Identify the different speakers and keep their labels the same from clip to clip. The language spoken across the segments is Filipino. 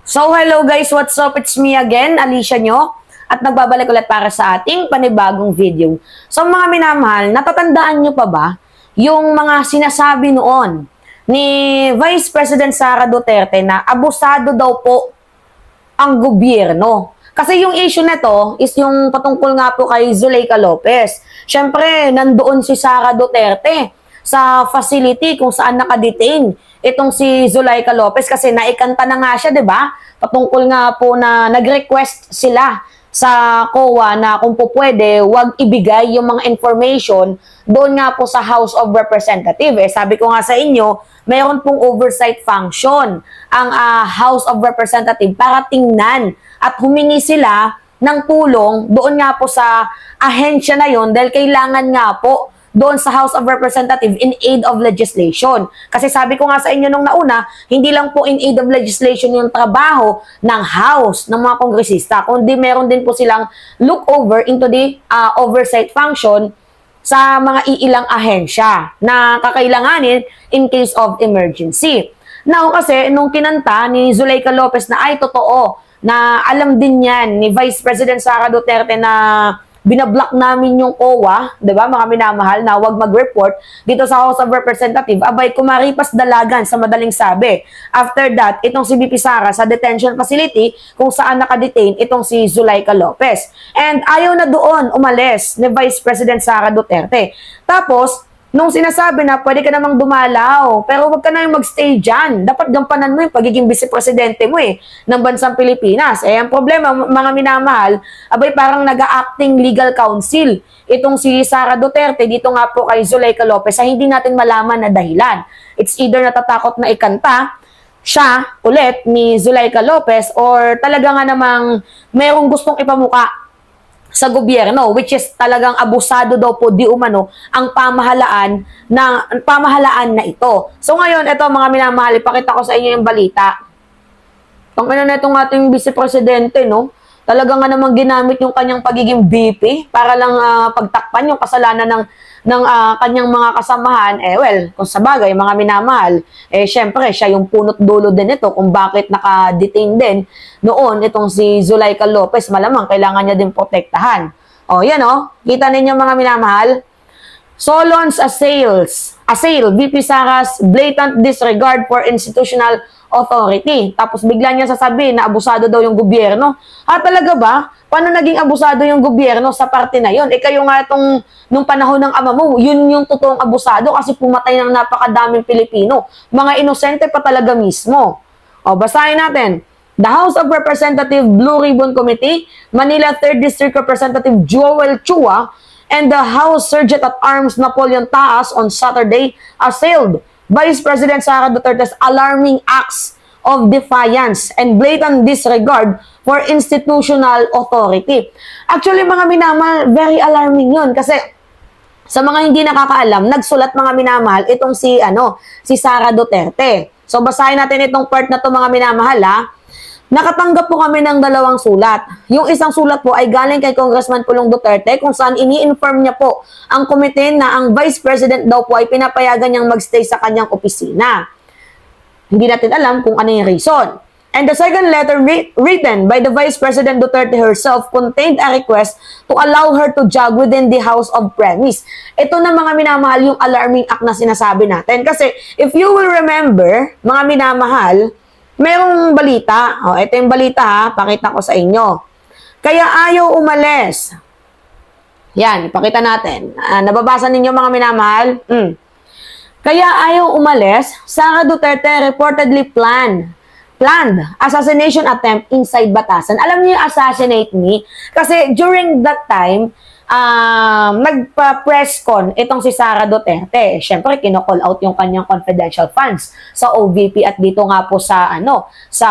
Speaker 1: So hello guys, what's up? It's me again, Alicia nyo. At nagbabalik ulit para sa ating panibagong video. So mga minamahal, natatandaan nyo pa ba yung mga sinasabi noon ni Vice President Sara Duterte na abusado daw po ang gobyerno? Kasi yung issue na to is yung patungkol nga po kay Zuleika Lopez. Siyempre, nandoon si Sara Duterte sa facility kung saan nakadetain itong si Zuleika Lopez kasi naikanta na nga siya, 'di ba? Patungkol nga po na nag-request sila sa COA na kung po pwede, wag ibigay yung mga information doon nga po sa House of Representatives. Sabi ko nga sa inyo, mayroon pong oversight function ang House of Representatives para tingnan at humingi sila ng tulong doon nga po sa ahensya na yon dahil kailangan nga po doon sa House of Representatives in aid of legislation. Kasi sabi ko nga sa inyo nung nauna, hindi lang po in aid of legislation yung trabaho ng House, ng mga kongresista, kundi meron din po silang look over into the oversight function sa mga iilang ahensya na kakailanganin in case of emergency. Now kasi, nung kinanta ni Zuleika Lopez na ay totoo, na alam din yan ni Vice President Sara Duterte na binablock namin yung COA, di ba, mga minamahal, na wag mag-report dito sa House of Representatives, abay, kumaripas dalagan sa madaling sabi. After that, itong si VP Sara sa detention facility kung saan nakadetain itong si Zuleika Lopez. And ayaw na doon umalis ni Vice President Sara Duterte. Tapos, nung sinasabi na pwede ka namang dumalaw, pero wag ka na yung magstay dyan. Dapat gampanan mo yung pagiging vice-presidente mo ng bansang Pilipinas. Ang problema, mga minamahal, abay parang nag-acting legal counsel. Itong si Sara Duterte, dito nga po kay Zuleika Lopez, ay hindi natin malaman na dahilan. It's either natatakot na ikanta siya ulit ni Zuleika Lopez or talaga nga namang merong gustong ipamuka sa gobyerno, which is talagang abusado daw po di umano ang pamahalaan na ito. So ngayon, ito mga minamahal, ipakita ko sa inyo yung balita. Ang ina na itong ating vice-presidente, no? Talagang nga namang ginamit yung kanyang pagiging VP para lang pagtakpan yung kasalanan ng kanyang mga kasamahan. Well, kung sa bagay, mga minamahal, syempre, siya yung punot dulo din ito kung bakit naka-detain din noon itong si Zuleika Lopez. Malamang, kailangan niya din protektahan. Yan kita ninyo mga minamahal. Solons assail VP Sara's blatant disregard for institutional authority. Tapos bigla niya sasabihin na abusado daw yung gobyerno. Talaga ba? Paano naging abusado yung gobyerno sa parte na yon? Kayo nga nung panahon ng ama mo, yun yung totoong abusado kasi pumatay ng napakadaming Pilipino. Mga inosente pa talaga mismo. Basahin natin. The House of Representatives Blue Ribbon Committee, Manila 3rd District Representative Joel Chua, and the House Sergeant at Arms Napoleon Taas on Saturday assailed Vice President Sara Duterte's alarming acts of defiance and blatant disregard for institutional authority. Actually, mga minamahal, very alarming yun. Kasi sa mga hindi nakakaalam, nagsulat mga minamahal itong si Sara Duterte. So, basahin natin itong part na to mga minamahal, Nakatanggap po kami ng dalawang sulat. Yung isang sulat po ay galing kay Congressman Pulong Duterte kung saan ini-inform niya po ang komite na ang Vice President daw po ay pinapayagan niyang magstay sa kanyang opisina. Hindi natin alam kung ano yung reason. And the second letter written by the Vice President Duterte herself contained a request to allow her to jog within the house of premise. Ito na mga minamahal yung alarming act na sinasabi natin. Kasi if you will remember, mga minamahal, merong balita. Ito yung balita pakita ko sa inyo. Kaya ayaw umalis. Yan, ipakita natin. Nababasa ninyo mga minamahal? Kaya ayaw umalis, Sara Duterte reportedly planned assassination attempt inside Batasan. Alam niyo yung assassinate me? Kasi during that time, nagpa-press con itong si Sara Duterte. Siyempre, kino-call out yung kanyang confidential funds sa OVP at dito nga po sa sa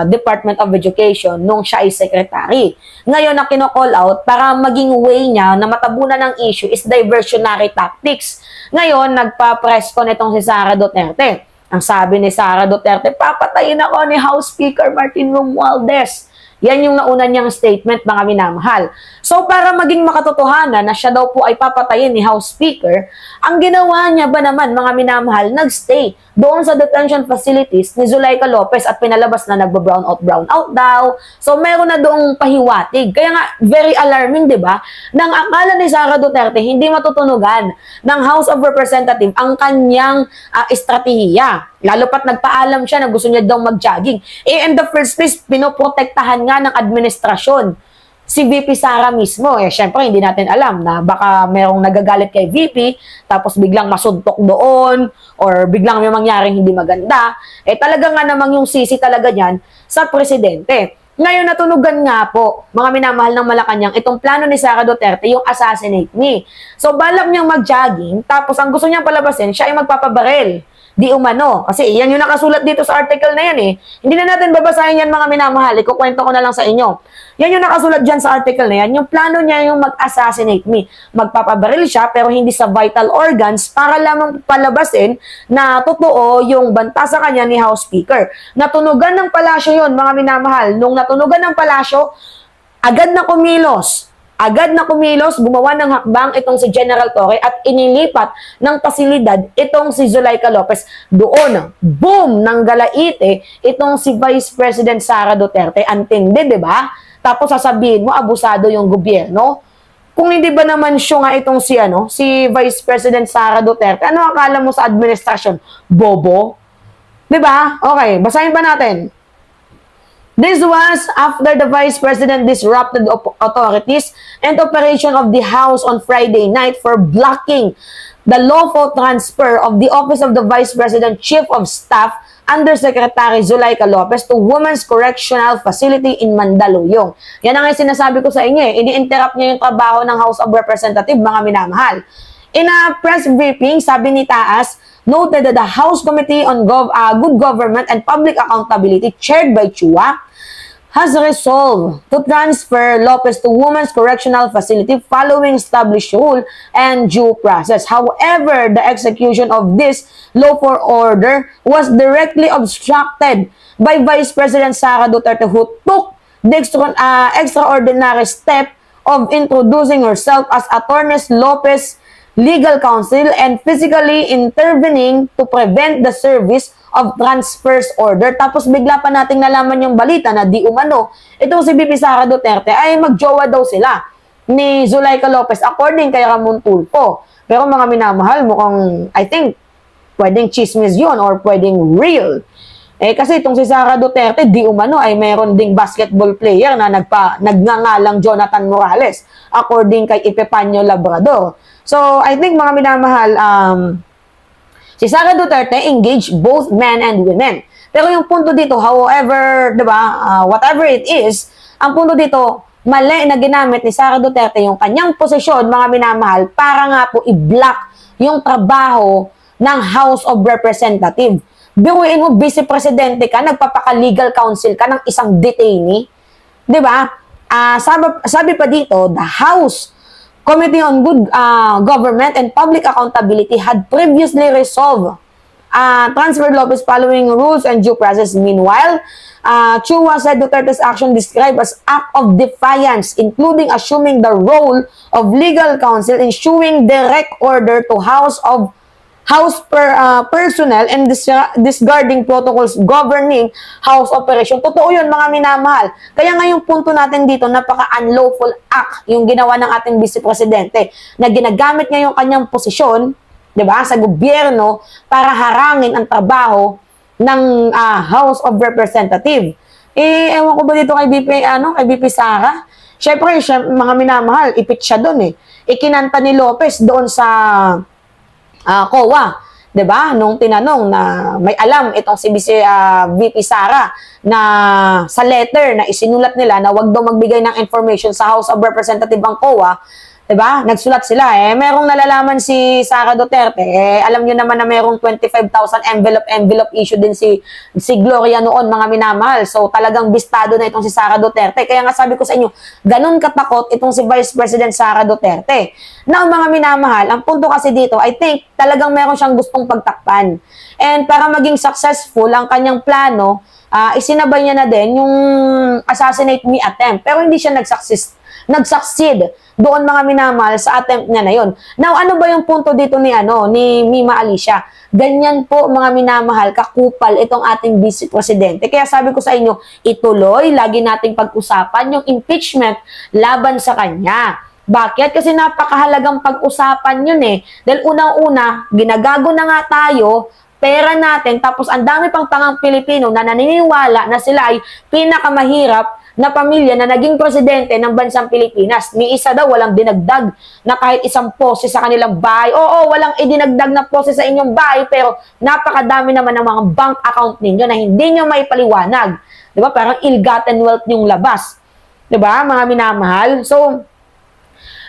Speaker 1: Department of Education nung siya ay secretary. Ngayon na kino-call out para maging way niya na matabunan ng issue is diversionary tactics. Ngayon, nagpa-press con itong si Sara Duterte. Ang sabi ni Sara Duterte, papatayin ako ni House Speaker Martin Romualdez. Yan yung nauna niyang statement, mga minamahal. So, para maging makatotohanan na siya daw po ay papatayin ni House Speaker, ang ginawa niya ba naman, mga minamahal, nagstay doon sa detention facilities ni Zuleika Lopez at pinalabas na nagba-brown out daw. So, meron na doong pahiwatig. Kaya nga, very alarming, di ba? Nang akala ni Sara Duterte, hindi matutunugan ng House of Representatives ang kanyang estratehiya. Lalo pat nagpaalam siya na gusto niya daw mag-jogging. In the first place, pinoprotektahan nga ng administrasyon si VP Sara mismo. Syempre, hindi natin alam na baka merong nagagalit kay VP, tapos biglang masuntok doon, or biglang may mangyaring hindi maganda. Talaga nga namang yung sisi talaga niyan sa presidente. Ngayon, natunugan nga po, mga minamahal ng Malacanang, itong plano ni Sara Duterte, yung assassinate me. So, balak niyang mag-jogging, tapos ang gusto niyang palabasin, siya ay magpapabaril. Di umano. Kasi yan yung nakasulat dito sa article na yan eh. Hindi na natin babasahin yan, mga minamahal. Ikukwento ko na lang sa inyo. Yan yung nakasulat dyan sa article na yan. Yung plano niya yung mag-assassinate me. Magpapabaril siya pero hindi sa vital organs para lamang palabasin na totoo yung banta sa kanya ni House Speaker. Natunugan ng palasyo yun, mga minamahal. Nung natunugan ng palasyo, agad na kumilos. Gumawa ng hakbang itong si General Torre at inilipat ng pasilidad itong si Zuleika Lopez. Doon, boom, ng galaite itong si Vice President Sara Duterte. Antindi, di ba? Tapos sasabihin mo, abusado yung gobyerno. Kung hindi ba naman siya nga itong si Vice President Sara Duterte, ano akala mo sa administrasyon? Bobo? Di ba? Okay, basahin pa natin. This was after the Vice President disrupted authorities and operation of the House on Friday night for blocking the lawful transfer of the Office of the Vice President Chief of Staff Undersecretary Zuleika Lopez to Women's Correctional Facility in Mandaluyong. Yan ang sinasabi ko sa inyo eh. Ini-interrupt niya yung trabaho ng House of Representatives, mga minamahal. In a press briefing, sabi ni Taas, noted that the House Committee on Good Government and Public Accountability, chaired by Chua, has resolved to transfer Lopez to Women's Correctional Facility following established rule and due process. However, the execution of this lawful order was directly obstructed by Vice President Sara Duterte, who took the extraordinary step of introducing herself as Attorney Lopez legal counsel and physically intervening to prevent the service of transfers order. Tapos bigla pa nating nalaman yung balita na di umano, itong si VP Sara Duterte ay magjowa daw sila ni Zuleika Lopez according kay Ramon Tulfo. Pero mga minamahal, mukhang, I think, pwedeng chismis yun or pwedeng real. Kasi itong si Sara Duterte, di umano ay meron ding basketball player na nagngangalang Jonathan Morales according kay Epifanio Labrador. So, I think mga minamahal, si Sara Duterte engaged both men and women. Pero yung punto dito, however, diba, whatever it is, ang punto dito, mali na ginamit ni Sara Duterte yung kanyang posisyon, mga minamahal, para nga po i-block yung trabaho ng House of Representatives. Biruin mo, vice-presidente ka, nagpapaka-legal counsel ka ng isang detainee. Diba? Sabi pa dito, the House Committee on Good Government and Public Accountability had previously resolved transfer Lopez following rules and due process. Meanwhile, Chua said Duterte's action described as act of defiance, including assuming the role of legal counsel, issuing direct order to House personnel and disregarding protocols governing House operation. Totoo yun, mga minamahal. Kaya nga yung punto natin dito, napaka-unlawful act yung ginawa ng ating vice-presidente na ginagamit niya yung kanyang posisyon, diba, sa gobyerno para harangin ang trabaho ng House of Representatives. Ewan ko ba dito kay VP Sara? Syempre, mga minamahal, ipit siya doon eh. Ikinanta ni Lopez doon sa COA, 'di ba? Nung tinanong na may alam itong si VP Sara na sa letter na isinulat nila na wag daw magbigay ng information sa House of Representatives ang COA, 'di ba? Nagsulat sila merong nalalaman si Sara Duterte. Alam niyo naman na merong 25,000 envelope issue din si Gloria noon, mga minamahal. So talagang bistado na itong si Sara Duterte. Kaya nga sabi ko sa inyo, ganun katakot itong si Vice President Sara Duterte. Now, mga minamahal, ang punto kasi dito, I think talagang meron siyang gustong pagtakpan. And para maging successful ang kanyang plano, isinabay niya na din yung assassinate me attempt. Pero hindi siya nag-succeed doon, mga minamahal, sa attempt niya na yun. Now, ano ba yung punto dito ni Mima Alicia? Ganyan po, mga minamahal, kakupal itong ating Vice Presidente. Kaya sabi ko sa inyo, ituloy, lagi nating pag-usapan yung impeachment laban sa kanya. Bakit? Kasi napakahalagang pag-usapan yun eh. Dahil unang-una, ginagago na nga tayo, pera natin, tapos ang dami pang tangang Pilipino na naniniwala na sila ay pinakamahirap na pamilya na naging presidente ng bansang Pilipinas. Ni isa daw walang dinagdag na kahit isang pose sa kanilang bahay. Oo, walang idinagdag na pose sa inyong bahay, pero napakadami naman ng mga bank account ninyo na hindi nyo may paliwanag. Diba? Parang ill-gotten wealth yung labas. Diba, mga minamahal? So,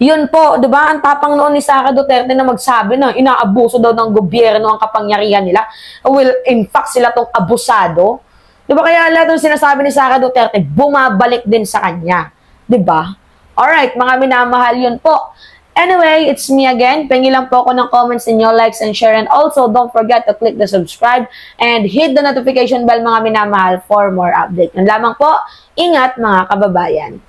Speaker 1: yun po, di ba? Ang tapang noon ni Sara Duterte na magsabi na inaabuso daw ng gobyerno ang kapangyarihan nila. Well, in fact, sila tong abusado. Di ba? Kaya lahat ng sinasabi ni Sara Duterte, bumabalik din sa kanya. Di ba? Alright, mga minamahal, yun po. Anyway, it's me again. Pengi lang po ako ng comments ninyo, likes, and share. And also, don't forget to click the subscribe and hit the notification bell, mga minamahal, for more updates. Yan lamang po. Ingat, mga kababayan.